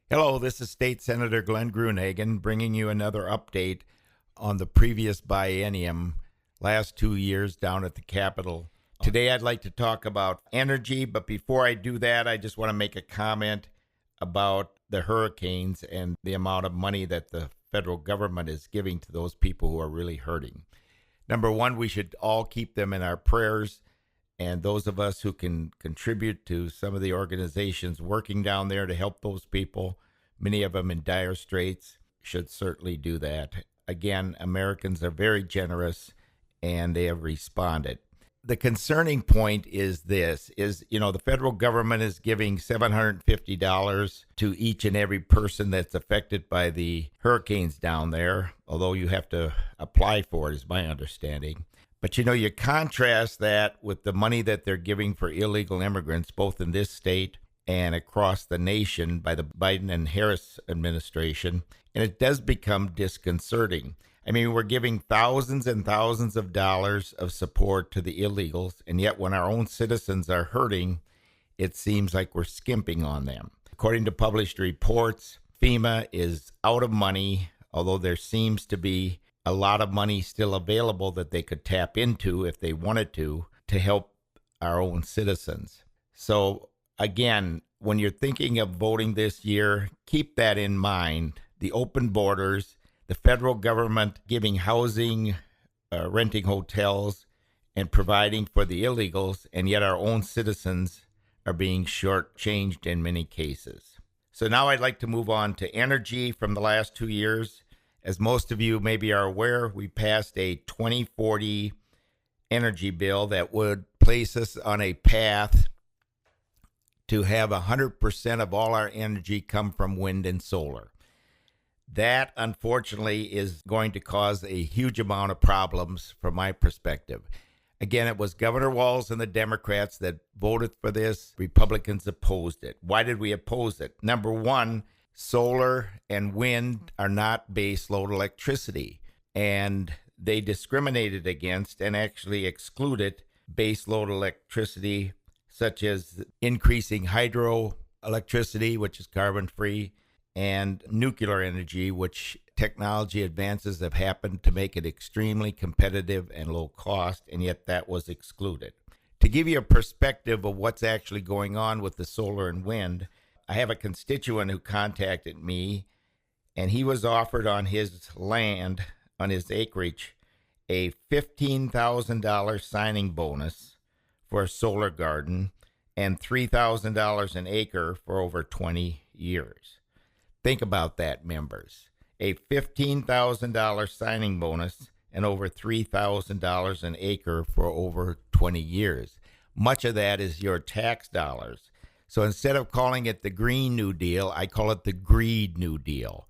Hello, this is State Senator Glenn Gruenhagen bringing you another update on the previous biennium, last 2 years down at the Capitol. Today I'd like to talk about energy, but before I do that, I just want to make a comment about the hurricanes and the amount of money that the federal government is giving to those people who are really hurting. Number one, we should all keep them in our prayers, and those of us who can contribute to some of the organizations working down there to help those people, many of them in dire straits, should certainly do that. Again, Americans are very generous and they have responded. The concerning point is this, the federal government is giving $750 to each and every person that's affected by the hurricanes down there, although you have to apply for it, is my understanding. But you contrast that with the money that they're giving for illegal immigrants, both in this state and across the nation by the Biden and Harris administration, and it does become disconcerting. I mean, we're giving thousands and thousands of dollars of support to the illegals, and yet when our own citizens are hurting, it seems like we're skimping on them. According to published reports, FEMA is out of money, although there seems to be a lot of money still available that they could tap into if they wanted to help our own citizens. So again, when you're thinking of voting this year, keep that in mind. The open borders, the federal government giving housing, renting hotels, and providing for the illegals, and yet our own citizens are being shortchanged in many cases. So now I'd like to move on to energy from the last 2 years. As most of you maybe are aware, we passed a 2040 energy bill that would place us on a path to have 100% of all our energy come from wind and solar. That, unfortunately, is going to cause a huge amount of problems from my perspective. Again, it was Governor Walz and the Democrats that voted for this. Republicans opposed it. Why did we oppose it? Number one, solar and wind are not base load electricity, and they discriminated against and actually excluded base load electricity, such as increasing hydroelectricity, which is carbon free, and nuclear energy, which technology advances have happened to make it extremely competitive and low cost, and yet that was excluded. To give you a perspective of what's actually going on with the solar and wind, I have a constituent who contacted me, and he was offered on his land, on his acreage, a $15,000 signing bonus for a solar garden and $3,000 an acre for over 20 years. Think about that, members. A $15,000 signing bonus and over $3,000 an acre for over 20 years. Much of that is your tax dollars. So instead of calling it the Green New Deal, I call it the Greed New Deal,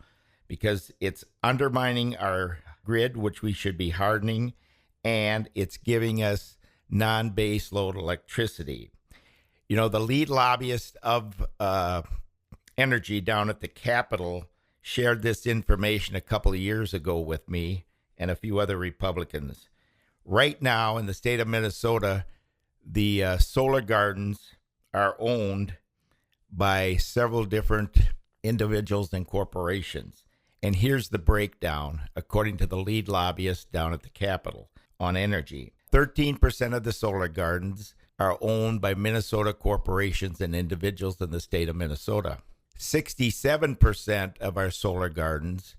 because it's undermining our grid, which we should be hardening, and it's giving us non-base load electricity. The lead lobbyist of energy down at the Capitol shared this information a couple of years ago with me and a few other Republicans. Right now in the state of Minnesota, the solar gardens are owned by several different individuals and corporations. And here's the breakdown, according to the lead lobbyist down at the Capitol on energy. 13% of the solar gardens are owned by Minnesota corporations and individuals in the state of Minnesota. 67% of our solar gardens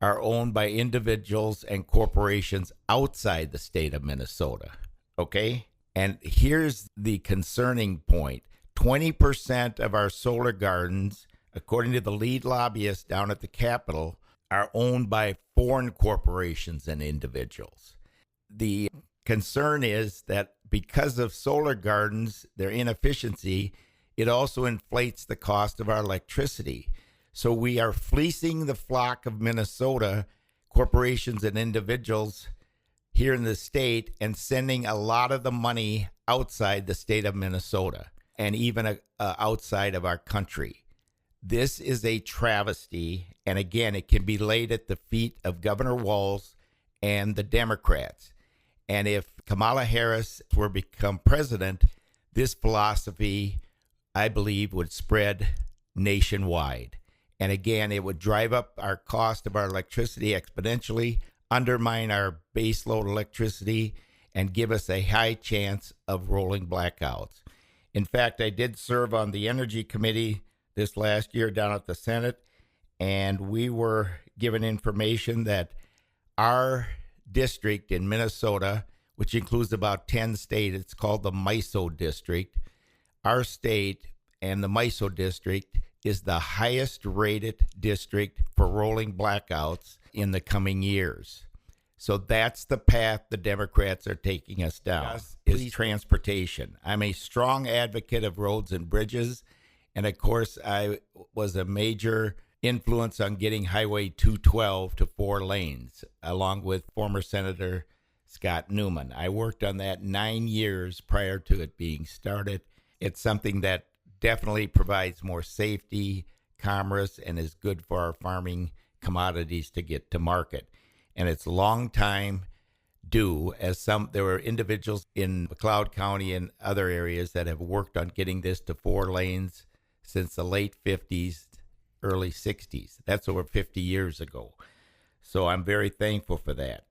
are owned by individuals and corporations outside the state of Minnesota. Okay? And here's the concerning point. 20% of our solar gardens, according to the lead lobbyist down at the Capitol, are owned by foreign corporations and individuals. The concern is that because of solar gardens, their inefficiency, it also inflates the cost of our electricity. So we are fleecing the flock of Minnesota corporations and individuals here in the state and sending a lot of the money outside the state of Minnesota and even outside of our country. This is a travesty, and again, it can be laid at the feet of Governor Walz and the Democrats. And if Kamala Harris were to become president, this philosophy, I believe, would spread nationwide. And again, it would drive up our cost of our electricity exponentially, undermine our baseload electricity, and give us a high chance of rolling blackouts. In fact, I did serve on the Energy Committee this last year down at the Senate, and we were given information that our district in Minnesota, which includes about 10 states, it's called the MISO district. Our state and the MISO district is the highest rated district for rolling blackouts in the coming years. So that's the path the Democrats are taking us down, is transportation. I'm a strong advocate of roads and bridges. And of course, I was a major influence on getting Highway 212 to 4 lanes, along with former Senator Scott Newman. I worked on that 9 years prior to it being started. It's something that definitely provides more safety, commerce, and is good for our farming commodities to get to market. And it's long time due, as there were individuals in McLeod County and other areas that have worked on getting this to 4 lanes since the late 50s, early 60s. That's over 50 years ago. So I'm very thankful for that.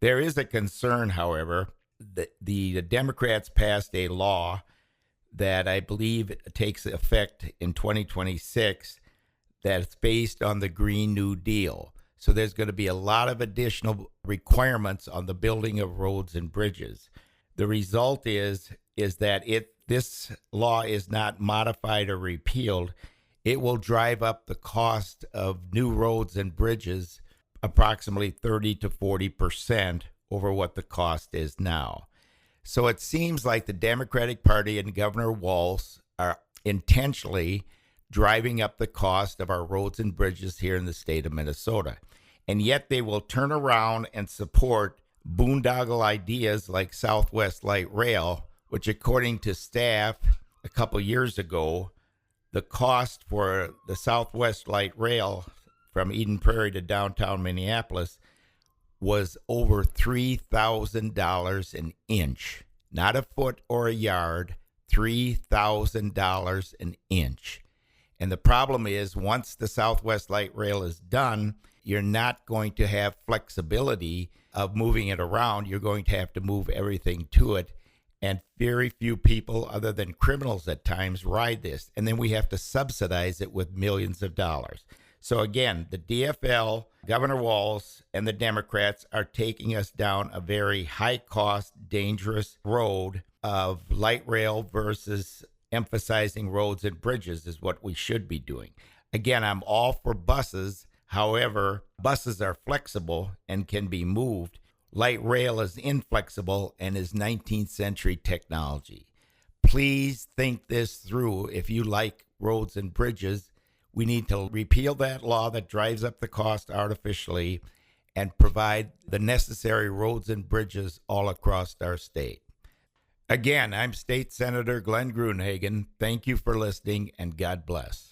There is a concern, however, that the Democrats passed a law that I believe takes effect in 2026 that's based on the Green New Deal. So there's going to be a lot of additional requirements on the building of roads and bridges. The result is that this law is not modified or repealed. It will drive up the cost of new roads and bridges approximately 30 to 40% over what the cost is now. So it seems like the Democratic Party and Governor Walz are intentionally driving up the cost of our roads and bridges here in the state of Minnesota. And yet they will turn around and support boondoggle ideas like Southwest Light Rail, which according to staff a couple years ago, the cost for the Southwest Light Rail from Eden Prairie to downtown Minneapolis was over $3,000 an inch, not a foot or a yard, $3,000 an inch. And the problem is, once the Southwest Light Rail is done, you're not going to have flexibility of moving it around. You're going to have to move everything to it. And very few people, other than criminals at times, ride this. And then we have to subsidize it with millions of dollars. So again, the DFL, Governor Walz, and the Democrats are taking us down a very high-cost, dangerous road of light rail versus emphasizing roads and bridges is what we should be doing. Again, I'm all for buses. However, buses are flexible and can be moved. Light rail is inflexible and is 19th century technology. Please think this through. If you like roads and bridges, we need to repeal that law that drives up the cost artificially and provide the necessary roads and bridges all across our state. Again, I'm State Senator Glenn Gruenhagen. Thank you for listening, and God bless.